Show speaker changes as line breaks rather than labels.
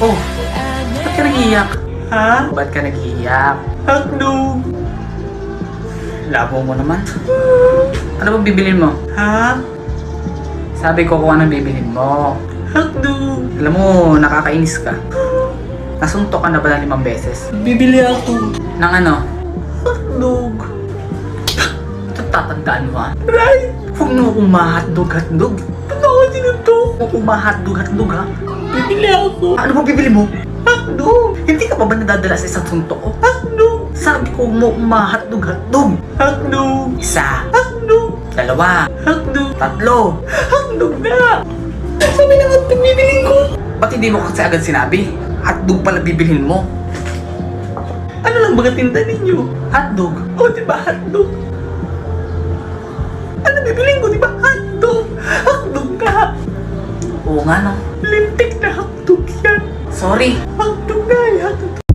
Oh, ba't ka nag-iiyak? Ha? Ba't ka nag-iiyak? Hotdog! Labo mo naman. Ano bang bibilin mo? Ha? Sabi ko kung anong bibilin mo. Hotdog! Alam mo, nakakainis ka. Nasuntok ka na ba na 5 beses? Bibili ako. Ng ano? Hotdog. Ito tatandaan mo ha? Right! Huwag mo akong ma-hotdog. Ano ako sinuntok? Huwag akong ma-hotdog ha? Bibili ako. Ano ba bibili mo? Hotdog! Hindi ka pa ba nadadala sa isang suntok ko? Hotdog! Sabi ko mo ma-hotdog. Hotdog! Isa. Hotdog! 2. Hotdog! 3. Hotdog na! Sabi na hotdog bibilin ko. Ba't hindi mo kasi agad sinabi? Hotdog pala bibilhin mo. Ano lang ba tinda ninyo? Hotdog? O diba hotdog? Ano bibilin ko diba hotdog? Hotdog ka! Oo nga no. Lintik na hotdog yan. Sorry. Hotdog na hotdog.